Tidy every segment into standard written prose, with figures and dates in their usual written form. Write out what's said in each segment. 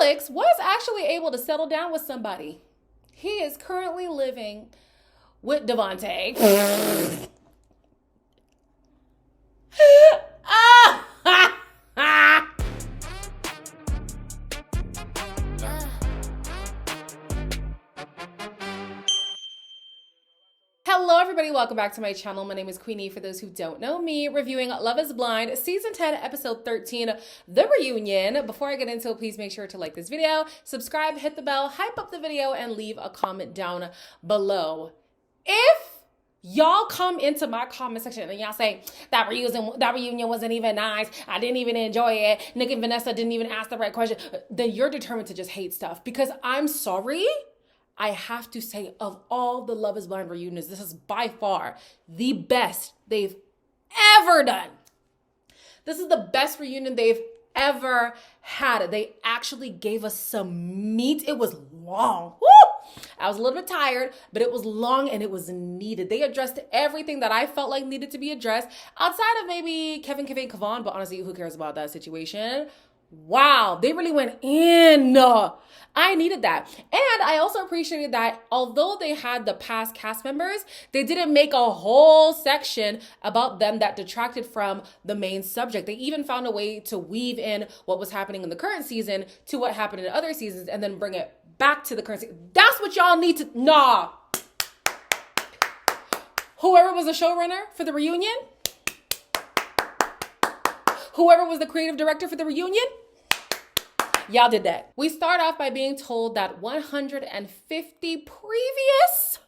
Alex was actually able to settle down with somebody. He is currently living with Devonte. Hello everybody, welcome back to my channel. My name is Queenie. For those who don't know me, reviewing Love is Blind Season 10, Episode 13, The Reunion. Before I get into it, please make sure to like this video, subscribe, hit the bell, hype up the video, and leave a comment down below. If y'all come into my comment section and y'all say, that reunion wasn't even nice, I didn't even enjoy it, Nick and Vanessa didn't even ask the right question, then you're determined to just hate stuff. Because I'm sorry, I have to say, of all the Love is Blind reunions, this is by far the best they've ever done. This is the best reunion they've ever had. They actually gave us some meat. It was long. Woo! I was a little bit tired, but it was long and it was needed. They addressed everything that I felt like needed to be addressed, outside of maybe Kevin Kavan, but honestly, who cares about that situation? Wow, they really went in. I needed that. And I also appreciated that although they had the past cast members, they didn't make a whole section about them that detracted from the main subject. They even found a way to weave in what was happening in the current season to what happened in other seasons and then bring it back to the current season. That's what y'all need to, Whoever was the showrunner for the reunion, whoever was the creative director for the reunion, y'all did that. We start off by being told that 150 previous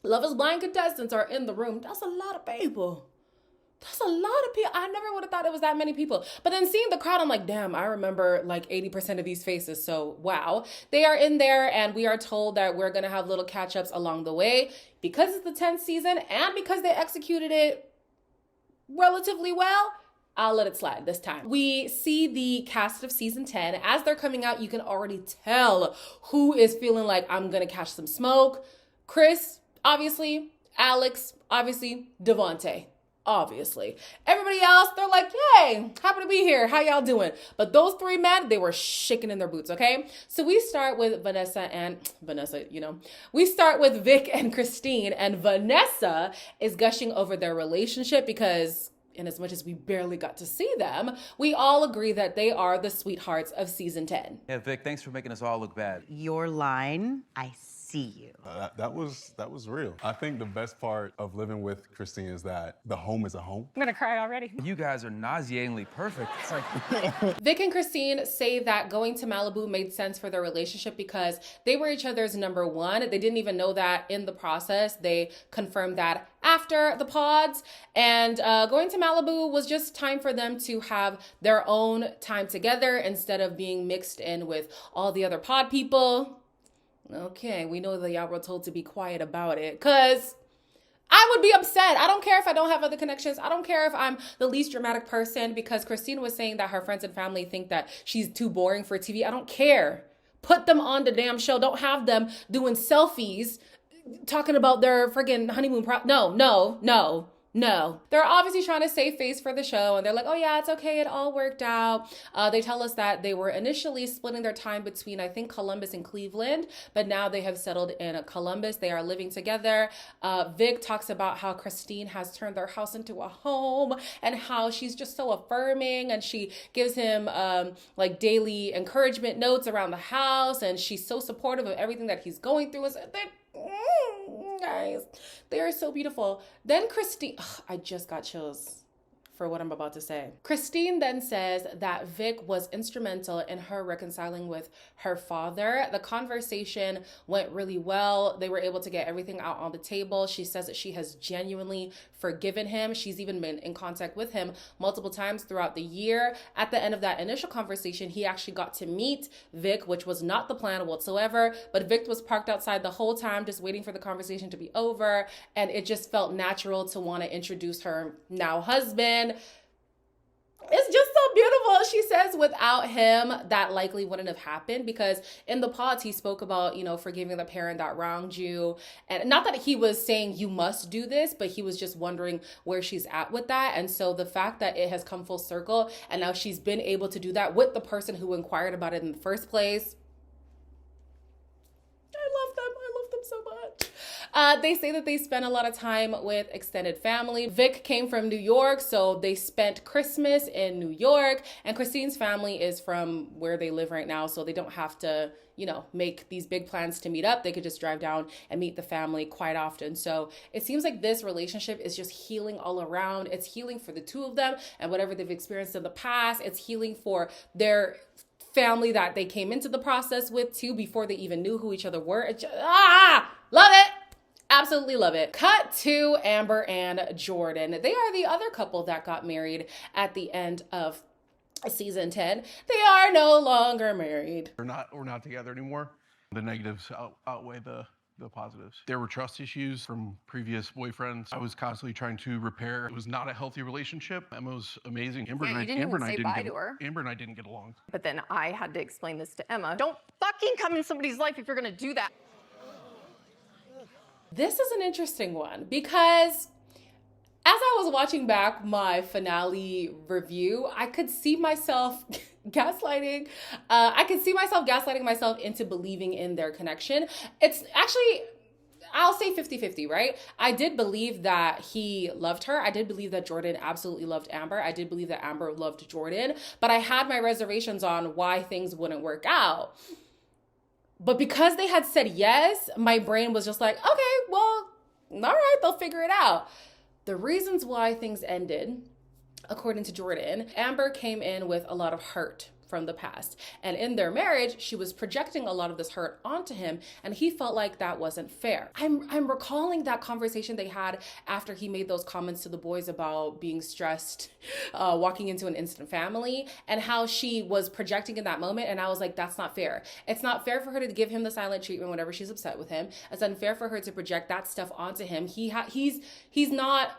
Love is Blind contestants are in the room. That's a lot of people. That's a lot of people. I never would have thought it was that many people. But then seeing the crowd, I'm like, damn, I remember like 80% of these faces. So wow. They are in there and we are told that we're going to have little catch-ups along the way because it's the 10th season and because they executed it relatively well. I'll let it slide this time. We see the cast of season 10. As they're coming out, you can already tell who is feeling like I'm gonna catch some smoke. Chris, obviously. Alex, obviously. Devonte, obviously. Everybody else, they're like, yay, happy to be here. How y'all doing? But those three men, they were shaking in their boots, okay? So we start with we start with Vic and Christine, and Vanessa is gushing over their relationship because in as much as we barely got to see them, we all agree that they are the sweethearts of season 10. Yeah, Vic, thanks for making us all look bad. Your line, I see you. That was real. I think the best part of living with Christine is that the home is a home. I'm gonna cry already. You guys are nauseatingly perfect. It's like Vic and Christine say that going to Malibu made sense for their relationship because they were each other's number one. They didn't even know that in the process. They confirmed that after the pods. And going to Malibu was just time for them to have their own time together instead of being mixed in with all the other pod people. Okay, we know that y'all were told to be quiet about it because I would be upset. I don't care if I don't have other connections. I don't care if I'm the least dramatic person because Christine was saying that her friends and family think that she's too boring for TV. I don't care. Put them on the damn show. Don't have them doing selfies talking about their friggin' honeymoon. No. They're obviously trying to save face for the show and they're like, oh yeah, it's okay. It all worked out. They tell us that they were initially splitting their time between, I think, Columbus and Cleveland, but now they have settled in Columbus. They are living together. Vic talks about how Christine has turned their house into a home and how she's just so affirming and she gives him like daily encouragement notes around the house and she's so supportive of everything that he's going through. And guys, they are so beautiful. Then Christine, I just got chills for what I'm about to say. Christine then says that Vic was instrumental in her reconciling with her father. The conversation went really well. They were able to get everything out on the table. She says that she has genuinely forgiven him. She's even been in contact with him multiple times throughout the year. At the end of that initial conversation, he actually got to meet Vic, which was not the plan whatsoever, but Vic was parked outside the whole time just waiting for the conversation to be over, and it just felt natural to want to introduce her now husband. It's just so beautiful. She says without him, that likely wouldn't have happened, because in the pods, he spoke about, forgiving the parent that wronged you. And not that he was saying you must do this, but he was just wondering where she's at with that. And so the fact that it has come full circle and now she's been able to do that with the person who inquired about it in the first place. I love them so much. They say that they spent a lot of time with extended family. Vic came from New York, so they spent Christmas in New York, and Christine's family is from where they live right now, so they don't have to, make these big plans to meet up. They could just drive down and meet the family quite often. So it seems like this relationship is just healing all around. It's healing for the two of them and whatever they've experienced in the past. It's healing for their family that they came into the process with too, before they even knew who each other were. Love it. Absolutely love it. Cut to Amber and Jordan. They are the other couple that got married at the end of season 10. They are no longer married. We're not together anymore. The negatives outweigh the positives. There were trust issues from previous boyfriends. I was constantly trying to repair. It was not a healthy relationship. Emma was amazing. Amber and I didn't get along. But then I had to explain this to Emma. Don't fucking come in somebody's life if you're gonna do that. This is an interesting one, because as I was watching back my finale review, I could see myself gaslighting. I could see myself gaslighting myself into believing in their connection. It's actually, I'll say 50-50, right? I did believe that he loved her. I did believe that Jordan absolutely loved Amber. I did believe that Amber loved Jordan, but I had my reservations on why things wouldn't work out. But because they had said yes, my brain was just like, okay, well, all right, they'll figure it out. The reasons why things ended, according to Jordan, Amber came in with a lot of hurt from the past. And in their marriage, she was projecting a lot of this hurt onto him, and he felt like that wasn't fair. I'm recalling that conversation they had after he made those comments to the boys about being stressed, walking into an instant family, and how she was projecting in that moment. And I was like, that's not fair. It's not fair for her to give him the silent treatment whenever she's upset with him. It's unfair for her to project that stuff onto him. He's not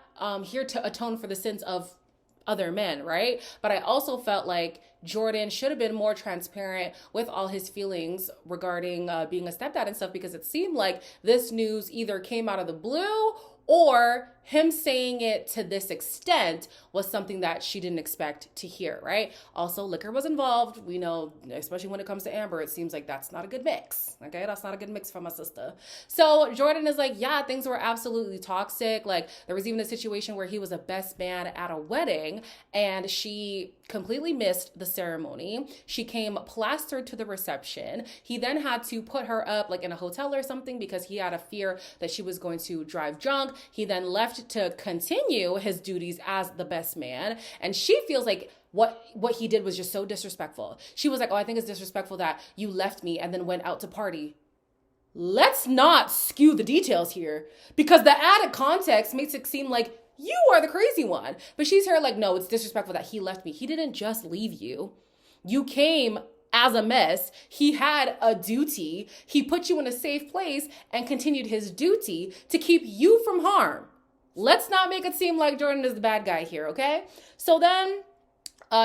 here to atone for the sins of other men, right? But I also felt like Jordan should have been more transparent with all his feelings regarding being a stepdad and stuff, because it seemed like this news either came out of the blue, or him saying it to this extent was something that she didn't expect to hear, right? Also, liquor was involved. We know, especially when it comes to Amber, it seems like that's not a good mix, okay? That's not a good mix for my sister. So Jordan is like, yeah, things were absolutely toxic. Like, there was even a situation where he was a best man at a wedding, and she completely missed the ceremony. She came plastered to the reception. He then had to put her up like in a hotel or something because he had a fear that she was going to drive drunk. He then left to continue his duties as the best man. And she feels like what he did was just so disrespectful. She was like, oh, I think it's disrespectful that you left me and then went out to party. Let's not skew the details here, because the added context makes it seem like you are the crazy one. But she's here like, no, it's disrespectful that he left me. He didn't just leave you. You came as a mess. He had a duty. He put you in a safe place and continued his duty to keep you from harm. Let's not make it seem like Jordan is the bad guy here, okay? So then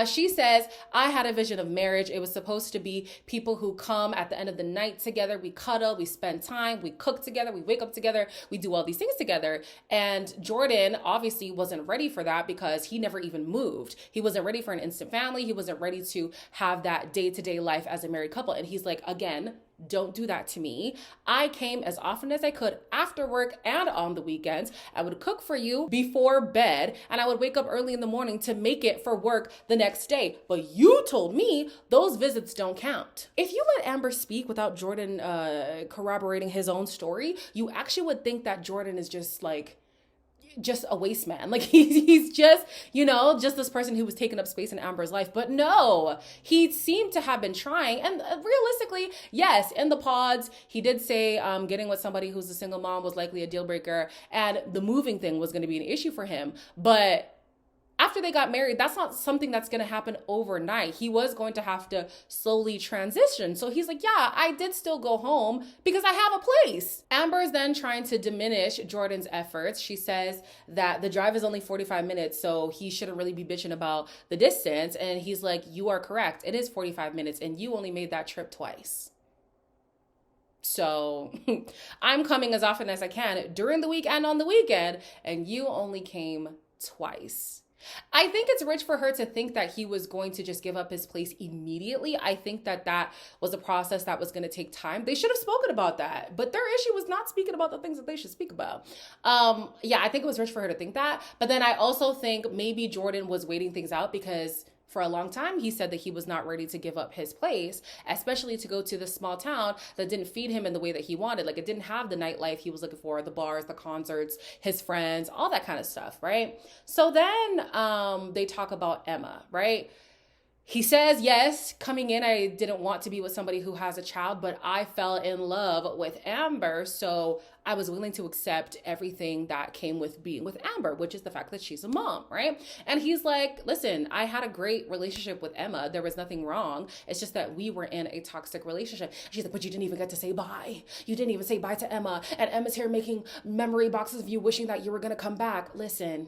she says, I had a vision of marriage. It was supposed to be people who come at the end of the night together. We cuddle, we spend time, we cook together, we wake up together, we do all these things together. And Jordan obviously wasn't ready for that because he never even moved. He wasn't ready for an instant family. He wasn't ready to have that day-to-day life as a married couple. And he's like, again, don't do that to me. I came as often as I could after work and on the weekends. I would cook for you before bed, and I would wake up early in the morning to make it for work the next day. But you told me those visits don't count. If you let Amber speak without Jordan corroborating his own story, you actually would think that Jordan is just a waste man. Like he's just, just this person who was taking up space in Amber's life. But no, he seemed to have been trying. And realistically, yes, in the pods, he did say getting with somebody who's a single mom was likely a deal breaker, and the moving thing was going to be an issue for him. But after they got married, that's not something that's going to happen overnight. He was going to have to slowly transition. So he's like, yeah, I did still go home because I have a place. Amber is then trying to diminish Jordan's efforts. She says that the drive is only 45 minutes, so he shouldn't really be bitching about the distance. And he's like, you are correct. It is 45 minutes and you only made that trip twice. So I'm coming as often as I can during the week and on the weekend, and you only came twice. I think it's rich for her to think that he was going to just give up his place immediately. I think that that was a process that was going to take time. They should have spoken about that, but their issue was not speaking about the things that they should speak about. Yeah, I think it was rich for her to think that. But then I also think maybe Jordan was waiting things out because for a long time, he said that he was not ready to give up his place, especially to go to this small town that didn't feed him in the way that he wanted. Like, it didn't have the nightlife he was looking for, the bars, the concerts, his friends, all that kind of stuff, right? So then they talk about Emma, right? He says, yes, coming in, I didn't want to be with somebody who has a child, but I fell in love with Amber. So I was willing to accept everything that came with being with Amber, which is the fact that she's a mom, right? And he's like, listen, I had a great relationship with Emma. There was nothing wrong. It's just that we were in a toxic relationship. She's like, but you didn't even get to say bye. You didn't even say bye to Emma. And Emma's here making memory boxes of you wishing that you were going to come back. Listen.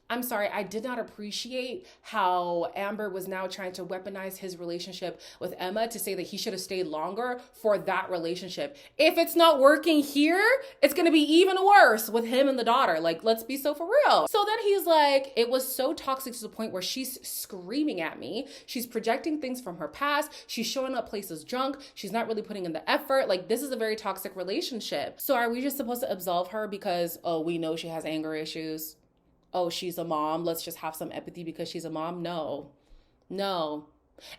I'm sorry, I did not appreciate how Amber was now trying to weaponize his relationship with Emma to say that he should have stayed longer for that relationship. If it's not working here, it's gonna be even worse with him and the daughter. Like, let's be so for real. So then he's like, it was so toxic to the point where she's screaming at me. She's projecting things from her past. She's showing up places drunk. She's not really putting in the effort. Like, this is a very toxic relationship. So are we just supposed to absolve her because, oh, we know she has anger issues? Oh, she's a mom. Let's just have some empathy because she's a mom. No.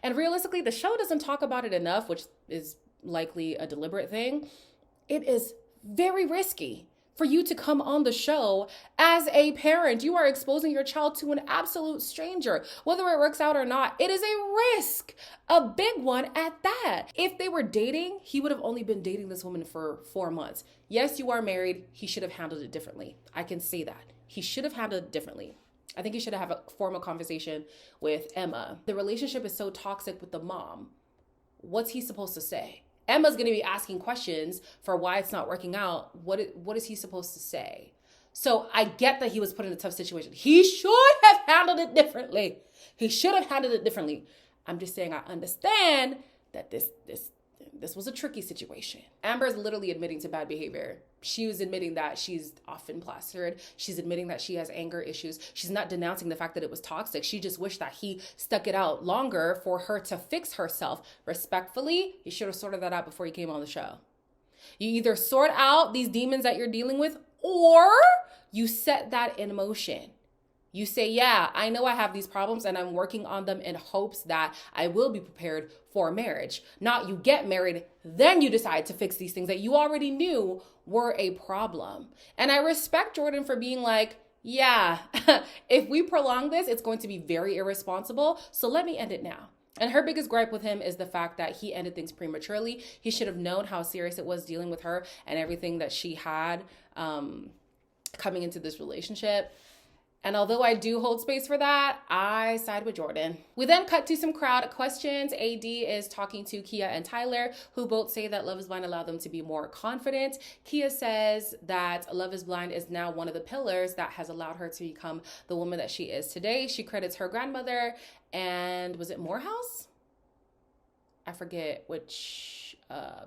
And realistically, the show doesn't talk about it enough, which is likely a deliberate thing. It is very risky for you to come on the show as a parent. You are exposing your child to an absolute stranger. Whether it works out or not, it is a risk, a big one at that. If they were dating, he would have only been dating this woman for 4 months. Yes, you are married. He should have handled it differently. I can say that. He should have handled it differently. I think he should have a formal conversation with Emma. The relationship is so toxic with the mom. What's he supposed to say? Emma's going to be asking questions for why it's not working out. What is he supposed to say? So I get that he was put in a tough situation. He should have handled it differently. I'm just saying I understand that this was a tricky situation. Amber is literally admitting to bad behavior. She was admitting that she's often plastered. She's admitting that she has anger issues. She's not denouncing the fact that it was toxic. She just wished that he stuck it out longer for her to fix herself. Respectfully, you should have sorted that out before you came on the show. You either sort out these demons that you're dealing with, or you set that in motion. You say, yeah, I know I have these problems and I'm working on them in hopes that I will be prepared for marriage. Not you get married, then you decide to fix these things that you already knew were a problem. And I respect Jordan for being like, yeah, if we prolong this, it's going to be very irresponsible. So let me end it now. And her biggest gripe with him is the fact that he ended things prematurely. He should have known how serious it was dealing with her and everything that she had coming into this relationship. And although I do hold space for that, I side with Jordan. We then cut to some crowd questions. AD is talking to Kia and Tyler, who both say that Love is Blind allowed them to be more confident. Kia says that Love is Blind is now one of the pillars that has allowed her to become the woman that she is today. She credits her grandmother and was it Morehouse? I forget which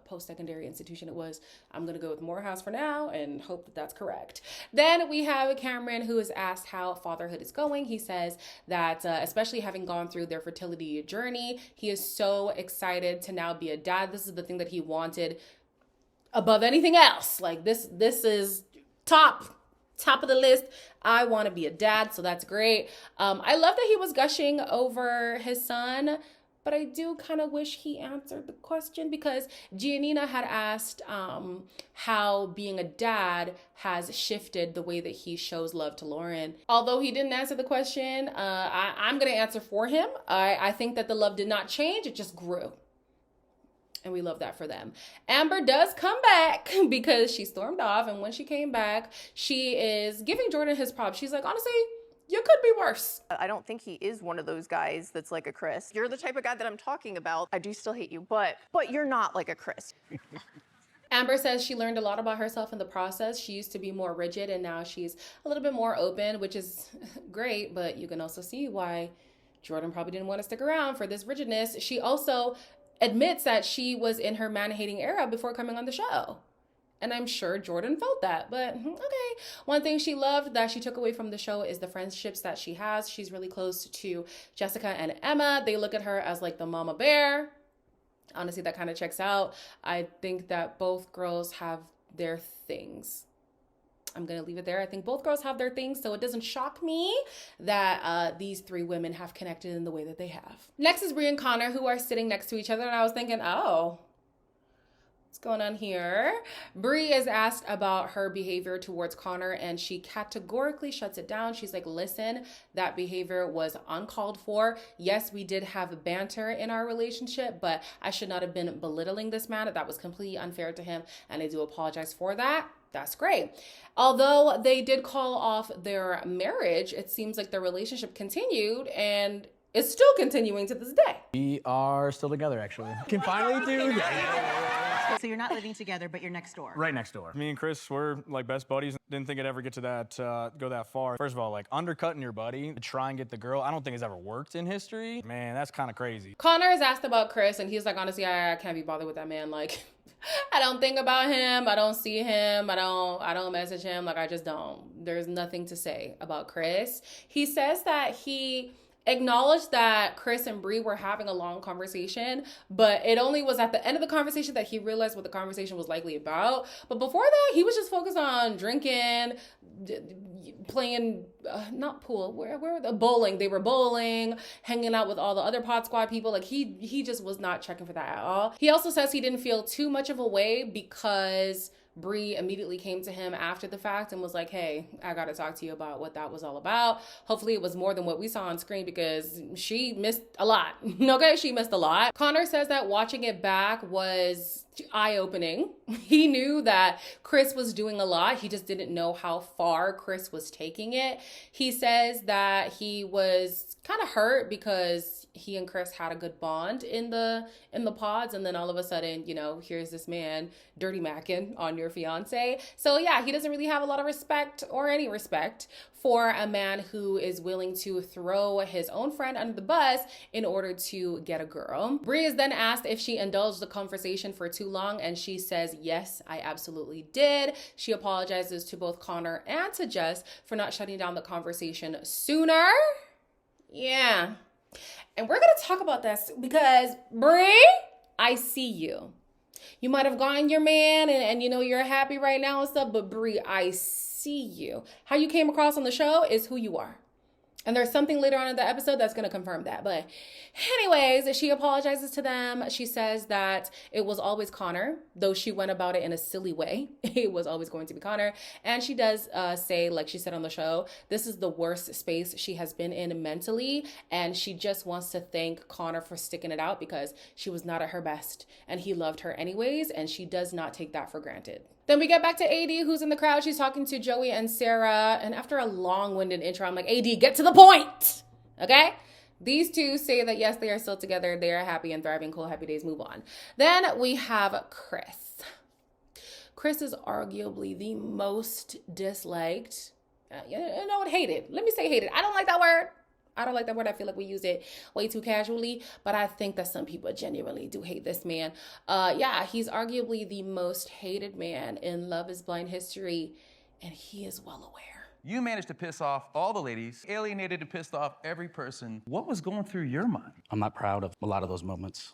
post-secondary institution it was. I'm going to go with Morehouse for now and hope that that's correct. Then we have Cameron, who is asked how fatherhood is going. He says that especially having gone through their fertility journey, he is so excited to now be a dad. This is the thing that he wanted above anything else. Like this is top of the list. I want to be a dad, so that's great. I love that he was gushing over his son, but I do kind of wish he answered the question because Giannina had asked how being a dad has shifted the way that he shows love to Lauren. Although he didn't answer the question, I'm going to answer for him. I think that the love did not change. It just grew. And we love that for them. Amber does come back because she stormed off. And when she came back, she is giving Jordan his props. She's like, honestly, you could be worse. I don't think he is one of those guys that's like a Chris. You're the type of guy that I'm talking about. I do still hate you, but you're not like a Chris. Amber says she learned a lot about herself in the process. She used to be more rigid and now she's a little bit more open, which is great, but you can also see why Jordan probably didn't want to stick around for this rigidness. She also admits that she was in her man-hating era before coming on the show. And I'm sure Jordan felt that, but okay. One thing she loved that she took away from the show is the friendships that she has. She's really close to Jessica and Emma. They look at her as like the mama bear. Honestly, that kind of checks out. I think that both girls have their things. I'm going to leave it there. I think both girls have their things, so it doesn't shock me that these three women have connected in the way that they have. Next is Bri and Connor, who are sitting next to each other, and I was thinking, oh, what's going on here? Bri is asked about her behavior towards Connor and she categorically shuts it down. She's like, listen, that behavior was uncalled for. Yes, we did have banter in our relationship, but I should not have been belittling this man. That was completely unfair to him and I do apologize for that. That's great. Although they did call off their marriage, it seems like their relationship continued and it's still continuing to this day. We are still together, actually. Can finally do that. So you're not living together, but you're next door. Right next door. Me and Chris were like best buddies. Didn't think I'd ever get to that, go that far. First of all, like undercutting your buddy to try and get the girl, I don't think it's ever worked in history. Man, that's kind of crazy. Connor is asked about Chris and he's like, honestly, I can't be bothered with that man. Like, I don't think about him. I don't see him. I don't message him. Like, I just don't. There's nothing to say about Chris. He says that he acknowledged that Chris and Bri were having a long conversation, but it only was at the end of the conversation that he realized what the conversation was likely about. But before that, he was just focused on drinking, playing, not pool, where were the bowling? They were bowling, hanging out with all the other Pod Squad people. Like he just was not checking for that at all. He also says he didn't feel too much of a way because Bri immediately came to him after the fact and was like, hey, I gotta talk to you about what that was all about. Hopefully it was more than what we saw on screen because she missed a lot. Okay, she missed a lot. Connor says that watching it back was eye-opening. He knew that Chris was doing a lot. He just didn't know how far Chris was taking it. He says that he was kind of hurt because he and Chris had a good bond in the pods, and then all of a sudden, you know, here's this man dirty macking on your fiance. So yeah, he doesn't really have a lot of respect or any respect for a man who is willing to throw his own friend under the bus in order to get a girl. Bri is then asked if she indulged the conversation for too long, and she says, yes, I absolutely did. She apologizes to both Connor and to Jess for not shutting down the conversation sooner. Yeah. And we're going to talk about this because, Bri, I see you. You might have gotten your man and you know, you're happy right now and stuff, but Bri, I see you. How you came across on the show is who you are. And there's something later on in the episode that's going to confirm that. But anyways, she apologizes to them. She says that it was always Connor, though she went about it in a silly way. It was always going to be Connor. And she does say, like she said on the show, this is the worst space she has been in mentally. And she just wants to thank Connor for sticking it out because she was not at her best. And he loved her anyways. And she does not take that for granted. Then we get back to AD, who's in the crowd. She's talking to Joey and Sarah. And after a long-winded intro, I'm like, AD, get to the point, okay? These two say that, yes, they are still together. They are happy and thriving. Cool, happy days, move on. Then we have Chris. Chris is arguably the most disliked, hated. Let me say hated. I don't like that word. I feel like we use it way too casually, but I think that some people genuinely do hate this man. Yeah, he's arguably the most hated man in Love is Blind history, and he is well aware. You managed to piss off all the ladies, alienated and pissed off every person. What was going through your mind? I'm not proud of a lot of those moments.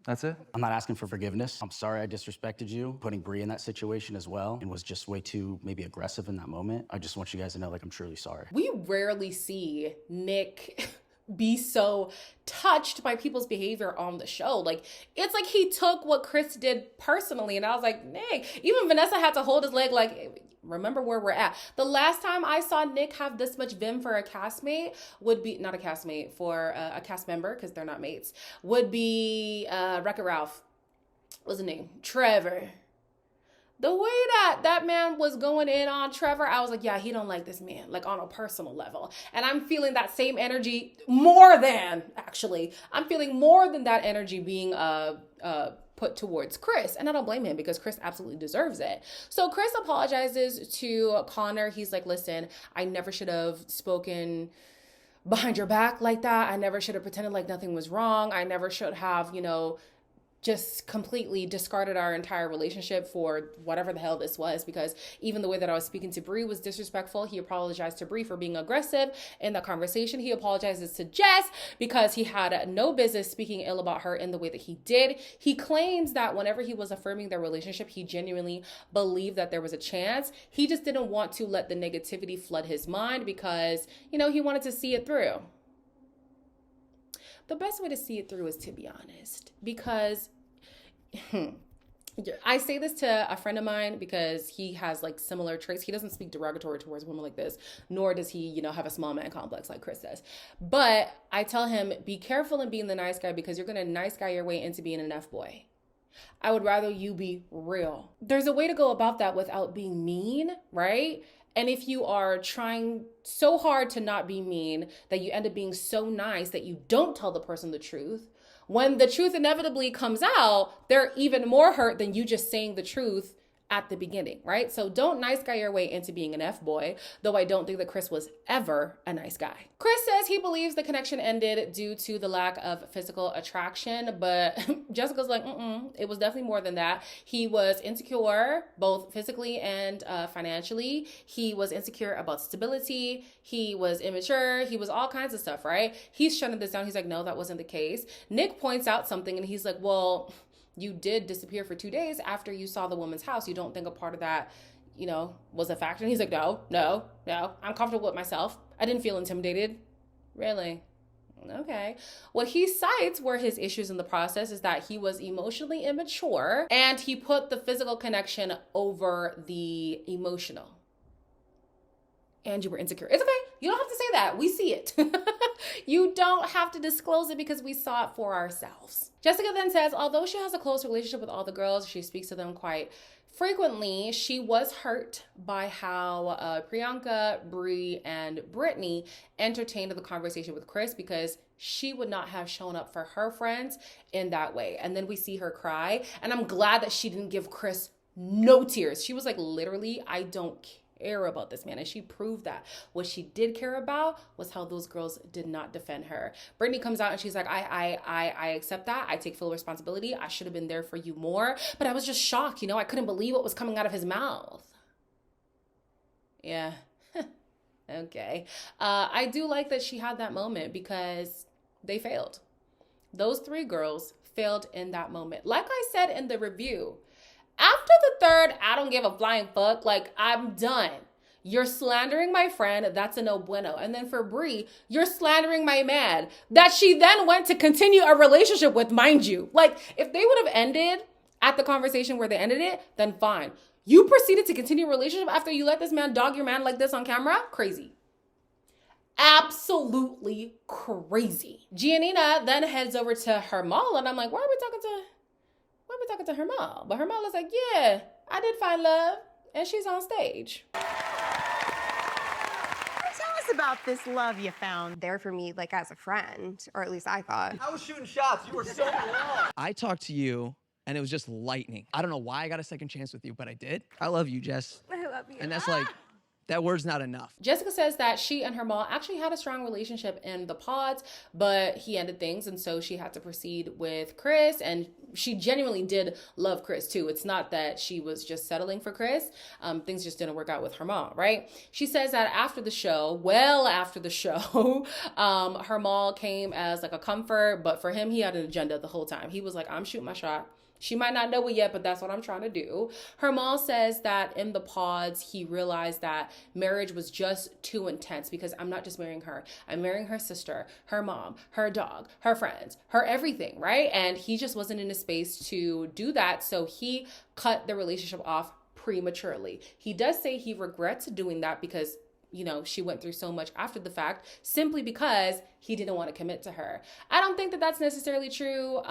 That's it? I'm not asking for forgiveness. I'm sorry I disrespected you, putting Bri in that situation as well, and was just way too maybe aggressive in that moment. I just want you guys to know, like, I'm truly sorry. We rarely see Nick be so touched by people's behavior on the show. Like, it's like he took what Chris did personally, and I was like, Nick. Even Vanessa had to hold his leg like, remember where we're at. The last time I saw Nick have this much vim for a castmate would be, not a castmate, for a cast member, because they're not mates, would be Wreck-It Ralph. What's his name? Trevor. The way that man was going in on Trevor, I was like, yeah, he don't like this man, like on a personal level. And I'm feeling that same energy more than, actually, I'm feeling more than that energy being put towards Chris. And I don't blame him because Chris absolutely deserves it. So Chris apologizes to Connor. He's like, listen, I never should have spoken behind your back like that. I never should have pretended like nothing was wrong. I never should have, just completely discarded our entire relationship for whatever the hell this was, because even the way that I was speaking to Bri was disrespectful. He apologized to Bri for being aggressive in the conversation. He apologizes to Jess because he had no business speaking ill about her in the way that he did. He claims that whenever he was affirming their relationship, he genuinely believed that there was a chance. He just didn't want to let the negativity flood his mind because, he wanted to see it through. The best way to see it through is to be honest, because I say this to a friend of mine because he has like similar traits. He doesn't speak derogatory towards women like this, nor does he, have a small man complex like Chris does. But I tell him, be careful in being the nice guy because you're going to nice guy your way into being an F-boy. I would rather you be real. There's a way to go about that without being mean, right? And if you are trying so hard to not be mean that you end up being so nice that you don't tell the person the truth, when the truth inevitably comes out, they're even more hurt than you just saying the truth at the beginning, right? So don't nice guy your way into being an F-boy, though I don't think that Chris was ever a nice guy. Chris says he believes the connection ended due to the lack of physical attraction, but Jessica's like, it was definitely more than that. He was insecure, both physically and financially. He was insecure about stability. He was immature. He was all kinds of stuff, right? He's shutting this down. He's like, no, that wasn't the case. Nick points out something and he's like, well, you did disappear for 2 days after you saw the woman's house. You don't think a part of that, was a factor? And he's like, no. I'm comfortable with myself. I didn't feel intimidated. Really? Okay. What he cites were his issues in the process is that he was emotionally immature and he put the physical connection over the emotional. And you were insecure. It's okay. You don't have to say that. We see it. You don't have to disclose it because we saw it for ourselves. Jessica then says, although she has a close relationship with all the girls, she speaks to them quite frequently. She was hurt by how Priyanka, Bri, and Britney entertained the conversation with Chris because she would not have shown up for her friends in that way. And then we see her cry. And I'm glad that she didn't give Chris no tears. She was like, literally, I don't care about this man, and she proved that. What she did care about was how those girls did not defend her. Britney comes out and she's like, I accept that. I take full responsibility. I should have been there for you more, but I was just shocked. I couldn't believe what was coming out of his mouth. Yeah. Okay. I do like that she had that moment because they failed. Those 3 girls failed in that moment. Like I said in the review, after the third, I don't give a flying fuck, like, I'm done. You're slandering my friend, that's a no bueno. And then for Bri, you're slandering my man that she then went to continue a relationship with, mind you. Like, if they would have ended at the conversation where they ended it, then fine. You proceeded to continue a relationship after you let this man dog your man like this on camera? Crazy. Absolutely crazy. Giannina then heads over to Hermal, and I'm like, why are we talking to Hermal? But Hermal is like, yeah, I did find love, and she's on stage. Tell us about this love you found. There for me, like as a friend, or at least I thought. I was shooting shots. You were so wrong. I talked to you, and it was just lightning. I don't know why I got a second chance with you, but I did. I love you, Jess. I love you. And that's like, that word's not enough. Jessica says that she and Hermal actually had a strong relationship in the pods, but he ended things, and so she had to proceed with Chris, and she genuinely did love Chris too. It's not that she was just settling for Chris. Things just didn't work out with Hermal, right? She says that after the show, Hermal came as like a comfort, but for him, he had an agenda the whole time. He was like, I'm shooting my shot. She might not know it yet, but that's what I'm trying to do. Hermal says that in the pods, he realized that marriage was just too intense because I'm not just marrying her. I'm marrying her sister, her mom, her dog, her friends, her everything, right? And he just wasn't in a space to do that. So he cut the relationship off prematurely. He does say he regrets doing that because you know, she went through so much after the fact simply because he didn't want to commit to her. I don't think that that's necessarily true.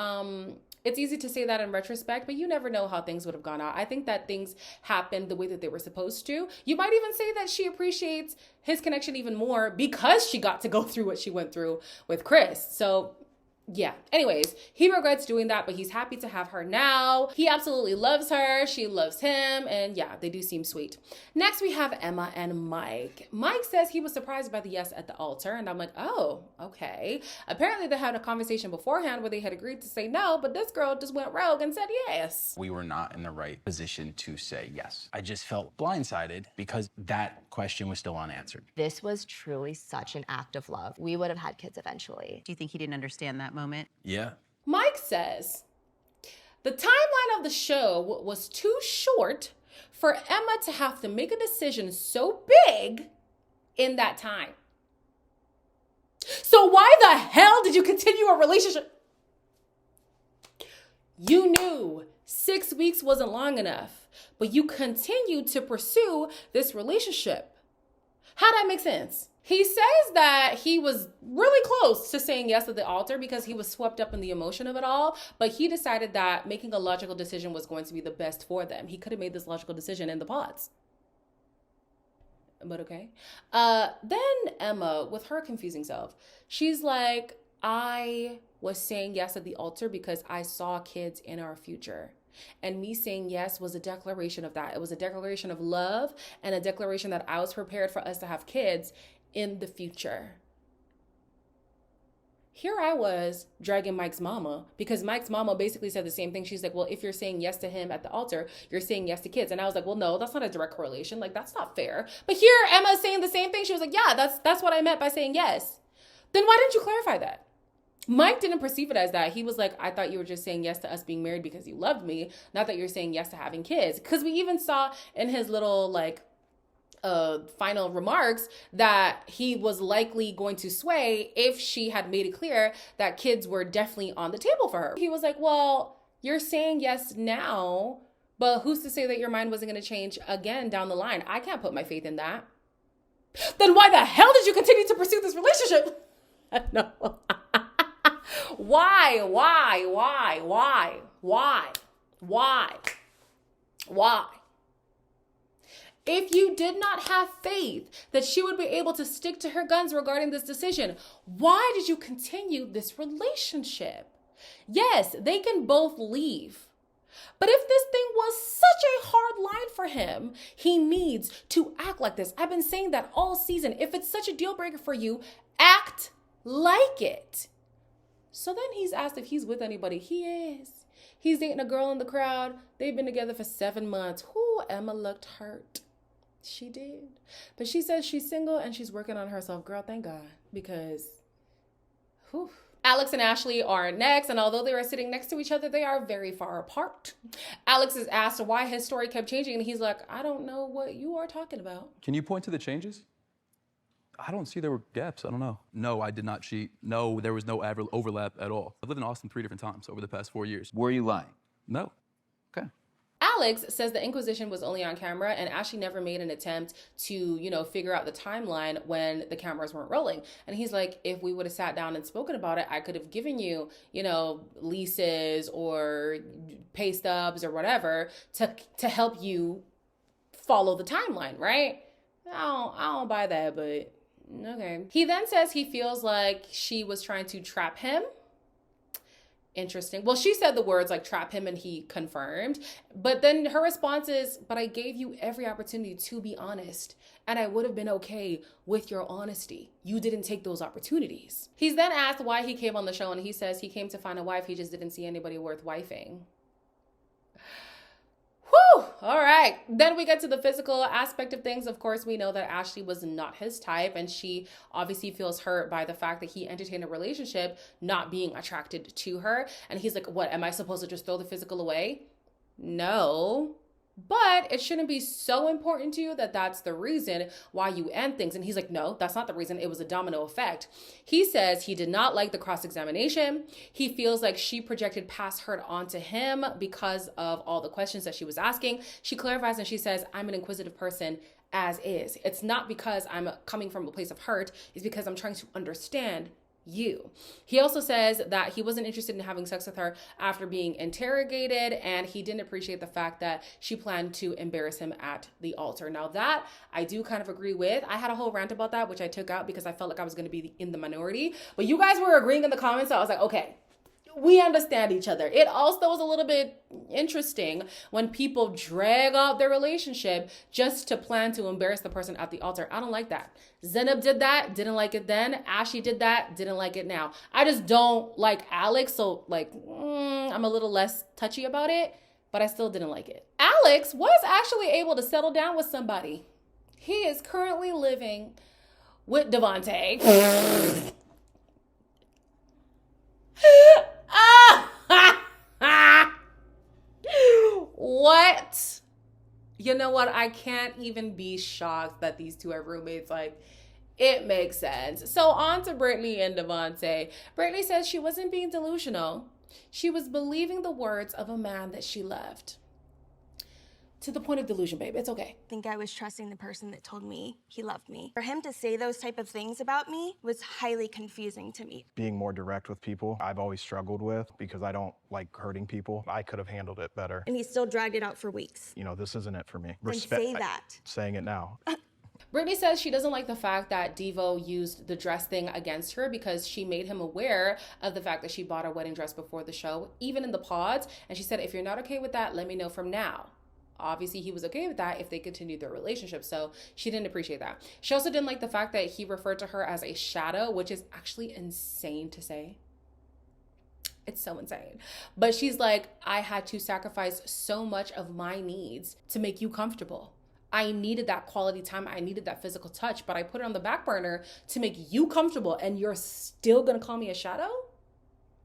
It's easy to say that in retrospect, but you never know how things would have gone out. I think that things happened the way that they were supposed to. You might even say that she appreciates his connection even more because she got to go through what she went through with Chris. So yeah. Anyways, he regrets doing that, but he's happy to have her now. He absolutely loves her. She loves him. And yeah, they do seem sweet. Next, we have Emma and Mike. Mike says he was surprised by the yes at the altar. And I'm like, oh, okay. Apparently, they had a conversation beforehand where they had agreed to say no, but this girl just went rogue and said yes. We were not in the right position to say yes. I just felt blindsided because that question was still unanswered. This was truly such an act of love. We would have had kids eventually. Do you think he didn't understand that moment? Yeah. Mike says the timeline of the show was too short for Emma to have to make a decision so big in that time. So why the hell did you continue a relationship? You knew 6 weeks wasn't long enough, but you continued to pursue this relationship. How that make sense? He says that he was really close to saying yes at the altar because he was swept up in the emotion of it all, but he decided that making a logical decision was going to be the best for them. He could have made this logical decision in the pods. But okay. Then Emma, with her confusing self, she's like, I was saying yes at the altar because I saw kids in our future. And me saying yes was a declaration of that. It was a declaration of love and a declaration that I was prepared for us to have kids in the future. Here I was dragging Mike's mama because Mike's mama basically said the same thing. She's like, well, if you're saying yes to him at the altar, you're saying yes to kids. And I was like, well, no, that's not a direct correlation. Like, that's not fair. But here Emma's saying the same thing. She was like, yeah, that's what I meant by saying yes. Then why didn't you clarify that? Mike didn't perceive it as that. He was like, I thought you were just saying yes to us being married because you loved me, not that you're saying yes to having kids. Because we even saw in his little final remarks that he was likely going to sway if she had made it clear that kids were definitely on the table for her. He was like, well, you're saying yes now, but who's to say that your mind wasn't going to change again down the line? I can't put my faith in that. Then why the hell did you continue to pursue this relationship? No. Why? If you did not have faith that she would be able to stick to her guns regarding this decision, why did you continue this relationship? Yes, they can both leave. But if this thing was such a hard line for him, he needs to act like this. I've been saying that all season. If it's such a deal breaker for you, act like it. So then he's asked if he's with anybody. He is. He's dating a girl in the crowd. They've been together for 7 months. Whoo, Emma looked hurt. She did. But she says she's single and she's working on herself. Girl, thank God. Because, whew. Alex and Ashley are next, and although they are sitting next to each other, they are very far apart. Alex is asked why his story kept changing, and he's like, I don't know what you are talking about. Can you point to the changes? I don't see there were gaps. I don't know. No, I did not cheat. No, there was no overlap at all. I've lived in Austin 3 different times over the past 4 years. Were you lying? No. Okay. Alex says the Inquisition was only on camera, and Ashley never made an attempt to, figure out the timeline when the cameras weren't rolling. And he's like, if we would have sat down and spoken about it, I could have given you, leases or pay stubs or whatever to help you follow the timeline, right? I don't buy that, but okay. He then says he feels like she was trying to trap him. Interesting. Well, she said the words like trap him and he confirmed. But then her response is, but I gave you every opportunity to be honest. And I would have been okay with your honesty. You didn't take those opportunities. He's then asked why he came on the show, and he says he came to find a wife. He just didn't see anybody worth wifing. Whew, all right. Then we get to the physical aspect of things. Of course, we know that Ashley was not his type, and she obviously feels hurt by the fact that he entertained a relationship not being attracted to her. And he's like, what, am I supposed to just throw the physical away? No. But it shouldn't be so important to you that that's the reason why you end things. And he's like, no, that's not the reason. It was a domino effect. He says he did not like the cross-examination. He feels like she projected past hurt onto him because of all the questions that she was asking. She clarifies and she says, I'm an inquisitive person as is. It's not because I'm coming from a place of hurt. It's because I'm trying to understand you. He also says that he wasn't interested in having sex with her after being interrogated, and he didn't appreciate the fact that she planned to embarrass him at the altar. Now that I do kind of agree with. I had a whole rant about that, which I took out because I felt like I was going to be in the minority, but you guys were agreeing in the comments, so I was like, okay, we understand each other. It also was a little bit interesting when people drag out their relationship just to plan to embarrass the person at the altar. I don't like that. Zainab did that, didn't like it then. Ashley did that, didn't like it now. I just don't like Alex, so like, I'm a little less touchy about it, but I still didn't like it. Alex was actually able to settle down with somebody. He is currently living with Devonte. What? You know what? I can't even be shocked that these two are roommates. Like, it makes sense. So on to Britney and Devonte. Britney says she wasn't being delusional. She was believing the words of a man that she loved. To the point of delusion, babe. It's okay. I think I was trusting the person that told me he loved me. For him to say those type of things about me was highly confusing to me. Being more direct with people, I've always struggled with because I don't like hurting people. I could have handled it better. And he still dragged it out for weeks. You know, this isn't it for me. Then say that. Saying it now. Britney says she doesn't like the fact that Devo used the dress thing against her because she made him aware of the fact that she bought a wedding dress before the show, even in the pods. And she said, if you're not okay with that, let me know from now. Obviously, he was okay with that if they continued their relationship, so she didn't appreciate that. She also didn't like the fact that he referred to her as a shadow, which is actually insane to say. It's so insane. But she's like, I had to sacrifice so much of my needs to make you comfortable. I needed that quality time. I needed that physical touch, but I put it on the back burner to make you comfortable, and you're still gonna call me a shadow?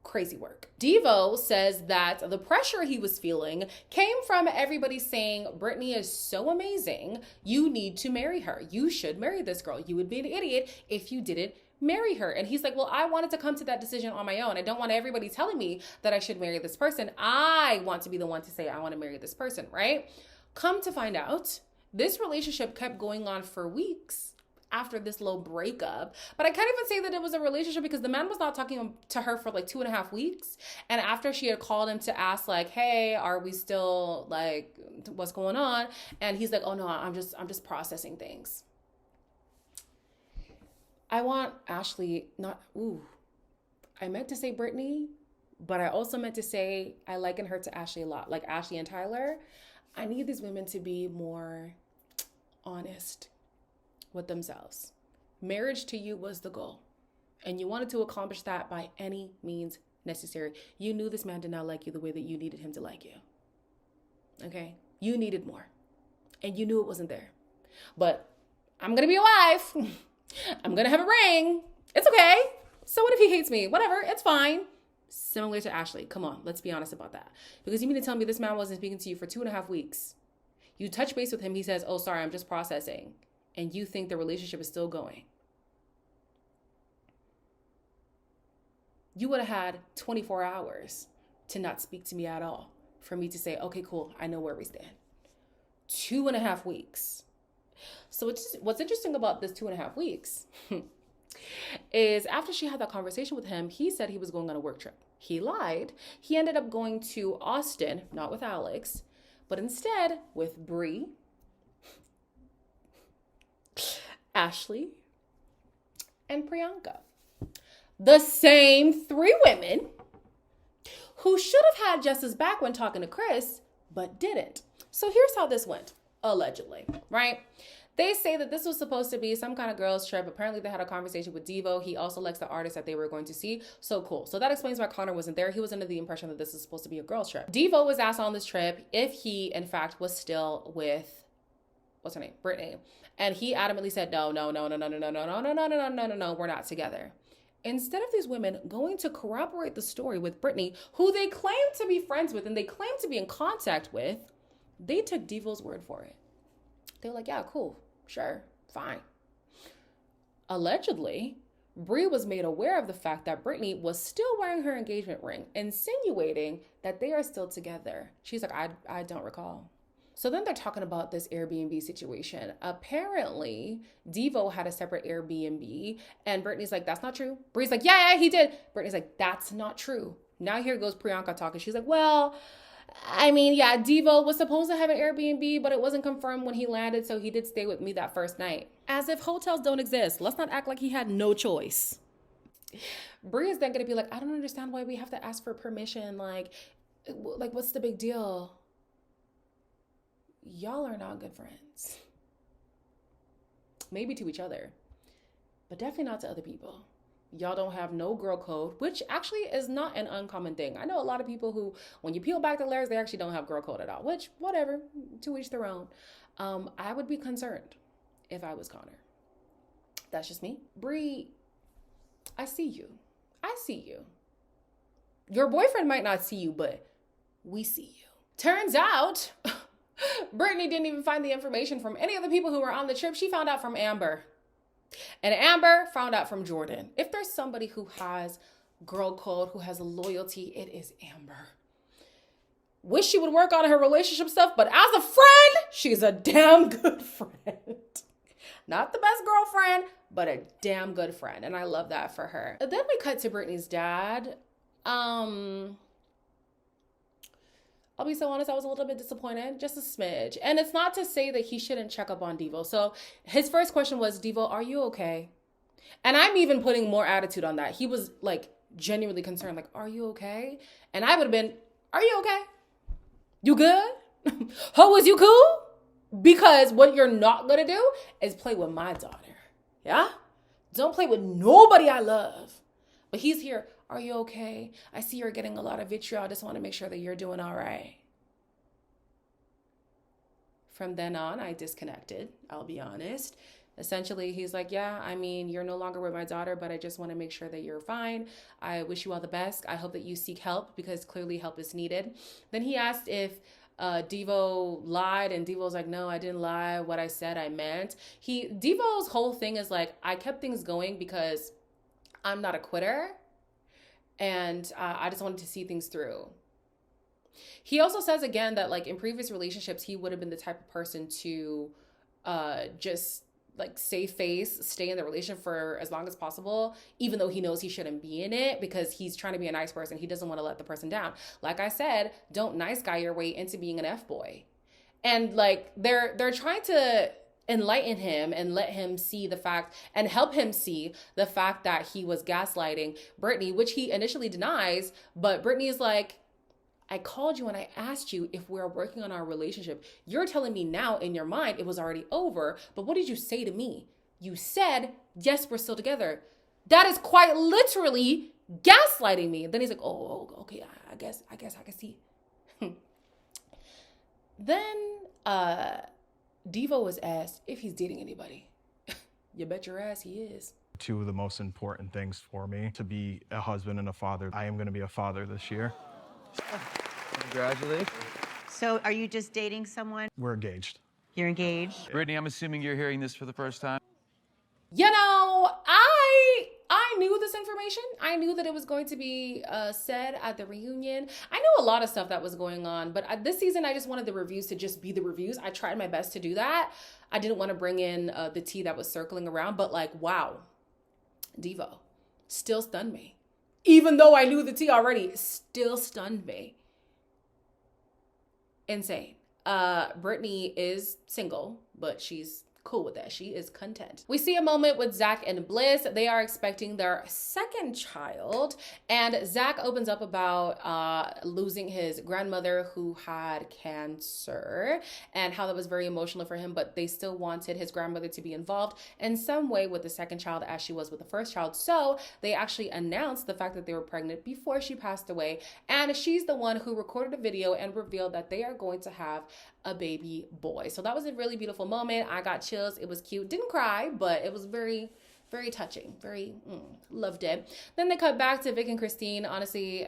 Crazy work. Devo says that the pressure he was feeling came from everybody saying, Britney is so amazing, you need to marry her. You should marry this girl. You would be an idiot if you didn't marry her. And he's like, well, I wanted to come to that decision on my own. I don't want everybody telling me that I should marry this person. I want to be the one to say I want to marry this person, right? Come to find out, this relationship kept going on for weeks after this little breakup. But I can't even say that it was a relationship because the man was not talking to her for like 2.5 weeks. And after she had called him to ask like, hey, are we still like, what's going on? And he's like, oh no, I'm just processing things. I want Ashley, I meant to say Britney, but I also meant to say I liken her to Ashley a lot. Like Ashley and Tyler, I need these women to be more honest with themselves. Marriage to you was the goal, and you wanted to accomplish that by any means necessary. You knew this man did not like you the way that you needed him to like you. Okay? You needed more, and you knew it wasn't there. But I'm gonna be a wife. I'm gonna have a ring. It's okay. So what if he hates me? Whatever, it's fine. Similar to Ashley. Come on, let's be honest about that. Because you mean to tell me this man wasn't speaking to you for 2.5 weeks? You touch base with him, he says, oh, sorry, I'm just processing. And you think the relationship is still going. You would have had 24 hours to not speak to me at all for me to say, okay, cool, I know where we stand. 2.5 weeks. So what's interesting about this 2.5 weeks is after she had that conversation with him, he said he was going on a work trip. He lied. He ended up going to Austin, not with Alex, but instead with Bri, Ashley, and Priyanka. The same 3 women who should have had Jess's back when talking to Chris, but didn't. So here's how this went, allegedly, right? They say that this was supposed to be some kind of girls trip. Apparently they had a conversation with Devo. He also likes the artist that they were going to see. So cool. So that explains why Connor wasn't there. He was under the impression that this is supposed to be a girls trip. Devo was asked on this trip if he, in fact, was still with, what's her name? Britney. And he adamantly said, no, we're not together. Instead of these women going to corroborate the story with Britney, who they claim to be friends with and they claim to be in contact with, they took Devo's word for it. They were like, yeah, cool, sure, fine. Allegedly, Bri was made aware of the fact that Britney was still wearing her engagement ring, insinuating that they are still together. She's like, I don't recall. So then they're talking about this Airbnb situation. Apparently, Devo had a separate Airbnb, and Britney's like, that's not true. Bri's like, yeah, he did. Britney's like, that's not true. Now here goes Priyanka talking. She's like, well, I mean, yeah, Devo was supposed to have an Airbnb, but it wasn't confirmed when he landed, so he did stay with me that first night. As if hotels don't exist. Let's not act like he had no choice. Bri is then gonna be like, I don't understand why we have to ask for permission. Like what's the big deal? Y'all are not good friends. Maybe to each other, but definitely not to other people. Y'all don't have no girl code, which actually is not an uncommon thing. I know a lot of people who, when you peel back the layers, they actually don't have girl code at all, which, whatever, to each their own. I would be concerned if I was Connor. That's just me. Bri, I see you. I see you. Your boyfriend might not see you, but we see you. Turns out, Britney didn't even find the information from any of the people who were on the trip. She found out from Amber. And Amber found out from Jordan. If there's somebody who has girl code, who has loyalty, it is Amber. Wish she would work on her relationship stuff, but as a friend, she's a damn good friend. Not the best girlfriend, but a damn good friend. And I love that for her. Then we cut to Britney's dad. I'll be so honest, I was a little bit disappointed, just a smidge. And it's not to say that he shouldn't check up on Devo. So his first question was, Devo, are you okay? And I'm even putting more attitude on that. He was like genuinely concerned, like, are you okay? And I would have been, are you okay? You good? Ho, is you cool? Because what you're not gonna do is play with my daughter. Yeah? Don't play with nobody I love. But he's here. Are you okay? I see you're getting a lot of vitriol. I just want to make sure that you're doing all right. From then on, I disconnected. I'll be honest. Essentially, he's like, yeah, I mean, you're no longer with my daughter, but I just want to make sure that you're fine. I wish you all the best. I hope that you seek help because clearly help is needed. Then he asked if Devo lied, and Devo's like, no, I didn't lie. What I said, I meant. Devo's whole thing is like, I kept things going because I'm not a quitter. And I just wanted to see things through. He also says again that like in previous relationships, he would have been the type of person to just like save face, stay in the relationship for as long as possible, even though he knows he shouldn't be in it because he's trying to be a nice person. He doesn't want to let the person down. Like I said, don't nice guy your way into being an F-boy. And like they're trying to enlighten him and let him see the fact and help him see the fact that he was gaslighting Britney, which he initially denies. But Britney is like, I called you and I asked you if we're working on our relationship. You're telling me now in your mind it was already over. But what did you say to me? You said, yes, we're still together. That is quite literally gaslighting me. Then he's like, oh okay, I guess I can see. Then Devo was asked if he's dating anybody. You bet your ass he is. Two of the most important things for me, to be a husband and a father. I am going to be a father this year. Congratulations. So are you just dating someone? We're engaged. You're engaged? Britney, I'm assuming you're hearing this for the first time. You know, I knew this information. I knew that it was going to be said at the reunion. I knew a lot of stuff that was going on, but this season I just wanted the reviews to just be the reviews. I tried my best to do that. I didn't want to bring in the tea that was circling around, but like, wow, Devo still stunned me. Even though I knew the tea already, still stunned me. Insane. Britney is single, but she's cool with that. She is content. We see a moment with Zach and Bliss. They are expecting their second child, and Zach opens up about losing his grandmother who had cancer and how that was very emotional for him, but they still wanted his grandmother to be involved in some way with the second child as she was with the first child. So they actually announced the fact that they were pregnant before she passed away, and she's the one who recorded a video and revealed that they are going to have a baby boy. So that was a really beautiful moment. I got chills. It was cute. Didn't cry, but it was very, very touching. Very, loved it. Then they cut back to Vic and Christine. Honestly,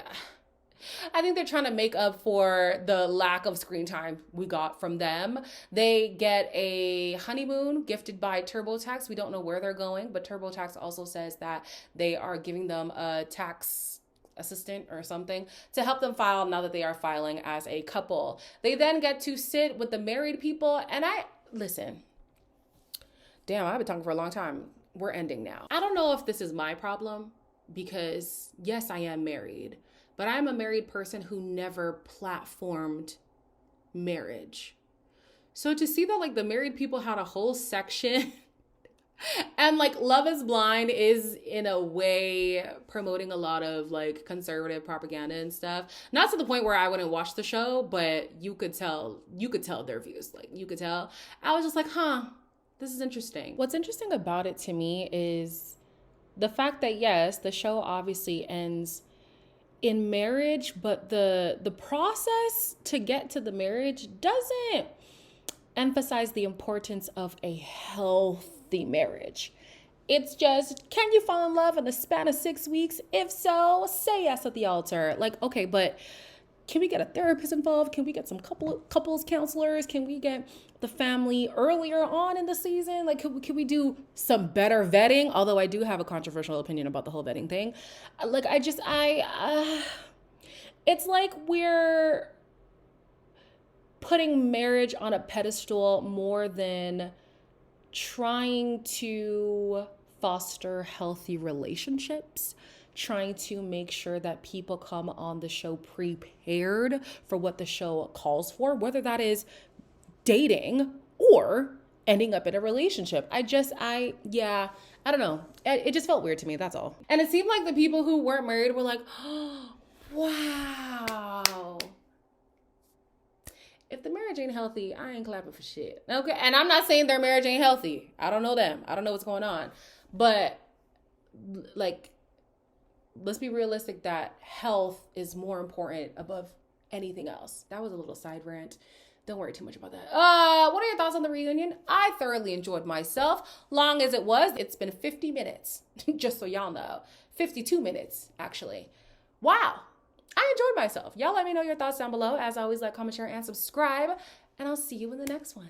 I think they're trying to make up for the lack of screen time we got from them. They get a honeymoon gifted by TurboTax. We don't know where they're going, but TurboTax also says that they are giving them a tax assistant or something to help them file now that they are filing as a couple. They then get to sit with the married people. And listen, damn, I've been talking for a long time. We're ending now. I don't know if this is my problem because yes, I am married, but I'm a married person who never platformed marriage. So to see that like the married people had a whole section and like Love is Blind is in a way promoting a lot of like conservative propaganda and stuff. Not to the point where I wouldn't watch the show, but you could tell their views. Like you could tell. I was just like, this is interesting. What's interesting about it to me is the fact that yes, the show obviously ends in marriage, but the process to get to the marriage doesn't emphasize the importance of a healthy marriage. It's just, can you fall in love in the span of 6 weeks? If so, say yes at the altar. Like, okay, but can we get a therapist involved? Can we get some couples counselors? Can we get the family earlier on in the season? Like, can we do some better vetting? Although I do have a controversial opinion about the whole vetting thing. Like, it's like we're putting marriage on a pedestal more than trying to foster healthy relationships, trying to make sure that people come on the show prepared for what the show calls for, whether that is dating or ending up in a relationship. I don't know. It just felt weird to me, that's all. And it seemed like the people who weren't married were like, oh, wow. If the marriage ain't healthy, I ain't clapping for shit. Okay. And I'm not saying their marriage ain't healthy. I don't know them. I don't know what's going on. But like, let's be realistic that health is more important above anything else. That was a little side rant. Don't worry too much about that. What are your thoughts on the reunion? I thoroughly enjoyed myself. Long as it was, it's been 50 minutes. Just so y'all know. 52 minutes, actually. Wow. I enjoyed myself. Y'all let me know your thoughts down below. As always, like, comment, share, and subscribe. And I'll see you in the next one.